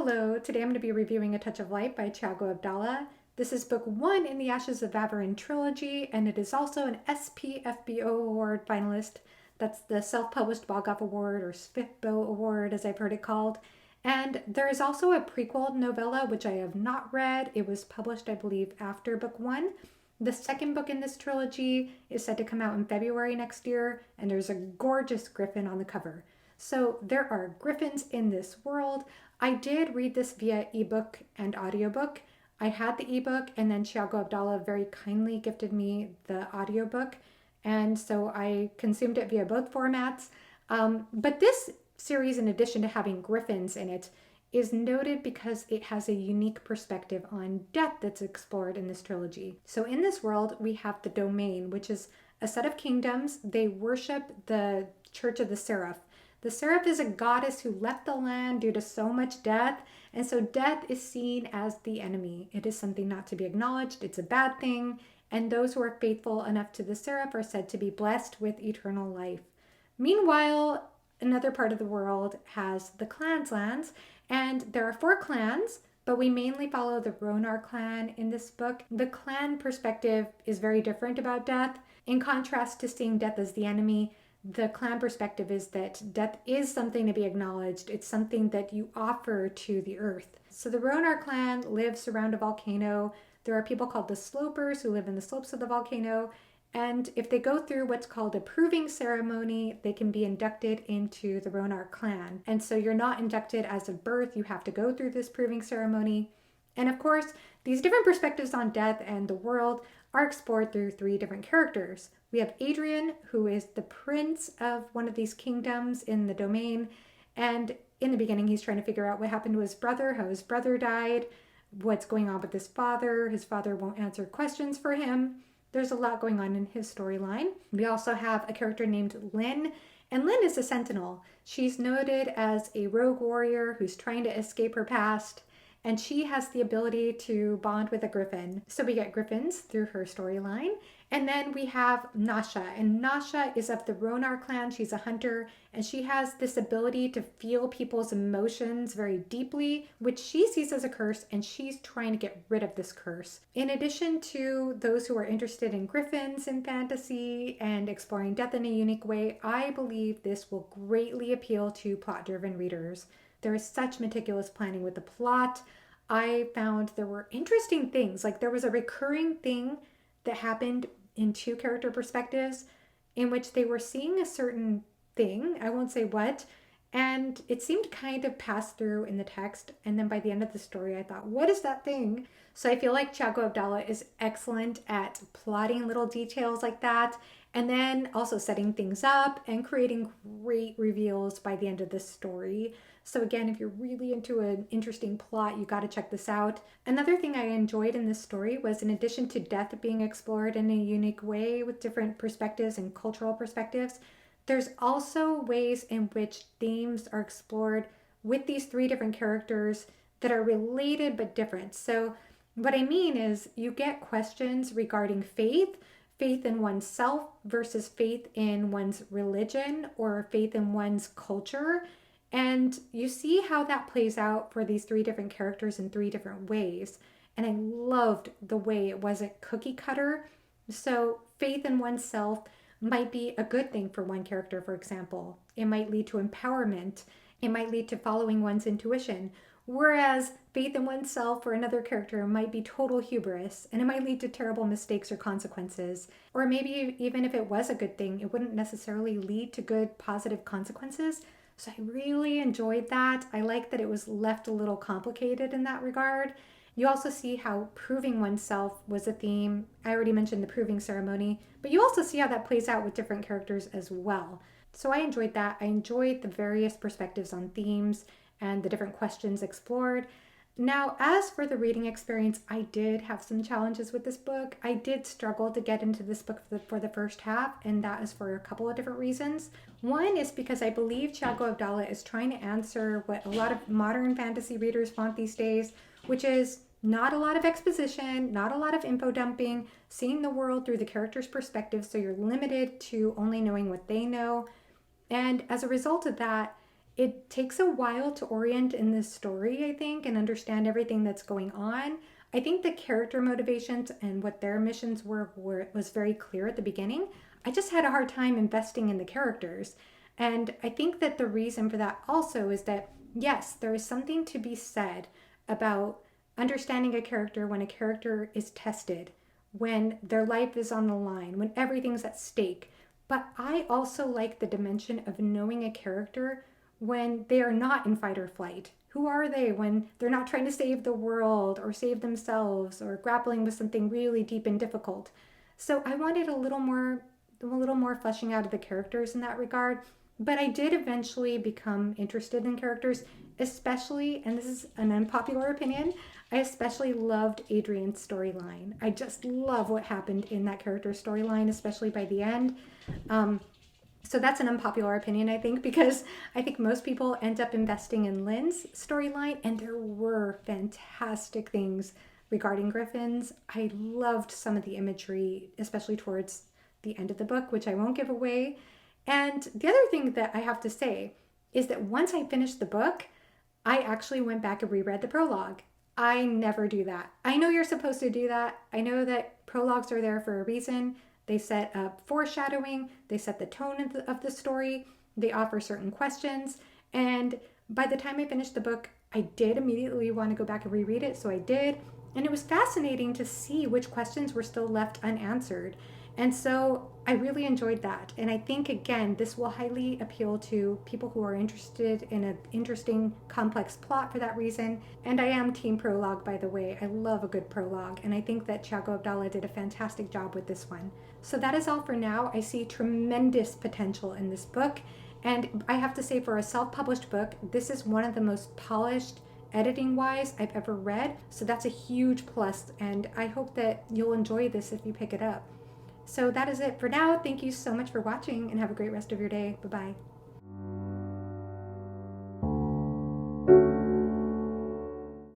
Hello, today I'm going to be reviewing A Touch of Light by Thiago Abdalla. This is book 1 in the Ashes of Avarin trilogy, and it is also an SPFBO Award finalist. That's the Self-Published Boggoff Award, or SPFBO Award as I've heard it called. And there is also a prequel novella, which I have not read. It was published, I believe, after book 1. The second book in this trilogy is set to come out in February next year, and there's a gorgeous griffin on the cover. So there are griffins in this world. I did read this via ebook and audiobook. I had the ebook, and then Thiago Abdalla very kindly gifted me the audiobook, and so I consumed it via both formats. But this series, in addition to having griffins in it, is noted because it has a unique perspective on death that's explored in this trilogy. So in this world, we have the domain, which is a set of kingdoms. They worship the Church of the Seraph. The Seraph is a goddess who left the land due to so much death, and so death is seen as the enemy. It is something not to be acknowledged. It's a bad thing, and those who are faithful enough to the Seraph are said to be blessed with eternal life. Meanwhile, another part of the world has the clans lands, and there are 4 clans, but we mainly follow the Ronar clan in this book. The clan perspective is very different about death. In contrast to seeing death as the enemy, the clan perspective is that death is something to be acknowledged. It's something that you offer to the earth. So the Ronar clan lives around a volcano. There are people called the Slopers who live in the slopes of the volcano. And if they go through what's called a proving ceremony, they can be inducted into the Ronar clan. And so you're not inducted as of birth. You have to go through this proving ceremony. And of course, these different perspectives on death and the world are explored through 3 different characters. We have Adrian, who is the prince of one of these kingdoms in the domain. And in the beginning, he's trying to figure out what happened to his brother, how his brother died, what's going on with his father. His father won't answer questions for him. There's a lot going on in his storyline. We also have a character named Lynn, and Lynn is a sentinel. She's noted as a rogue warrior who's trying to escape her past, and she has the ability to bond with a griffin. So we get griffins through her storyline. And then we have Nasha, and Nasha is of the Ronar clan. She's a hunter, and she has this ability to feel people's emotions very deeply, which she sees as a curse, and she's trying to get rid of this curse. In addition to those who are interested in griffins in fantasy and exploring death in a unique way, I believe this will greatly appeal to plot-driven readers. There is such meticulous planning with the plot. I found there were interesting things, like there was a recurring thing that happened in 2 character perspectives in which they were seeing a certain thing, I won't say what, and it seemed kind of passed through in the text, and then by the end of the story I thought, what is that thing? So I feel like Thiago Abdalla is excellent at plotting little details like that, and then also setting things up and creating great reveals by the end of the story. So again, if you're really into an interesting plot, you got to check this out. Another thing I enjoyed in this story was, in addition to death being explored in a unique way with different perspectives and cultural perspectives, there's also ways in which themes are explored with these 3 different characters that are related but different. So what I mean is you get questions regarding faith in oneself versus faith in one's religion or faith in one's culture. And you see how that plays out for these 3 different characters in 3 different ways. And I loved the way it wasn't cookie cutter. So faith in oneself might be a good thing for one character, for example. It might lead to empowerment. It might lead to following one's intuition. Whereas faith in oneself for another character might be total hubris, and it might lead to terrible mistakes or consequences. Or maybe even if it was a good thing, it wouldn't necessarily lead to good positive consequences. So I really enjoyed that. I like that it was left a little complicated in that regard. You also see how proving oneself was a theme. I already mentioned the proving ceremony, but you also see how that plays out with different characters as well. So I enjoyed that. I enjoyed the various perspectives on themes and the different questions explored. Now, as for the reading experience, I did have some challenges with this book. I did struggle to get into this book for the first half, and that is for a couple of different reasons. One is because I believe Thiago Abdalla is trying to answer what a lot of modern fantasy readers want these days, which is not a lot of exposition, not a lot of info dumping, seeing the world through the character's perspective, so you're limited to only knowing what they know. And as a result of that, It takes a while to orient in this story, I think, and understand everything that's going on. I think the character motivations and what their missions were was very clear at the beginning. I just had a hard time investing in the characters. And I think that the reason for that also is that, yes, there is something to be said about understanding a character when a character is tested, when their life is on the line, when everything's at stake. But I also like the dimension of knowing a character when they are not in fight or flight. Who are they when they're not trying to save the world or save themselves or grappling with something really deep and difficult? So I wanted a little more fleshing out of the characters in that regard. But I did eventually become interested in characters, especially, and this is an unpopular opinion, I especially loved Adrian's storyline. I just love what happened in that character storyline, especially by the end. Um, so that's an unpopular opinion, I think, because I think most people end up investing in Lynn's storyline, and there were fantastic things regarding griffins. I loved some of the imagery, especially towards the end of the book, which I won't give away. And the other thing that I have to say is that once I finished the book, I actually went back and reread the prologue. I never do that. I know you're supposed to do that. I know that prologues are there for a reason. They set up foreshadowing, they set the tone of the story, they offer certain questions. And by the time I finished the book, I did immediately want to go back and reread it, so I did. And it was fascinating to see which questions were still left unanswered. And so I really enjoyed that. And I think, again, this will highly appeal to people who are interested in an interesting, complex plot for that reason. And I am team prologue, by the way. I love a good prologue. And I think that Thiago Abdalla did a fantastic job with this one. So that is all for now. I see tremendous potential in this book. And I have to say, for a self-published book, this is one of the most polished, editing wise, I've ever read. So that's a huge plus. And I hope that you'll enjoy this if you pick it up. So that is it for now. Thank you so much for watching and have a great rest of your day. Bye-bye.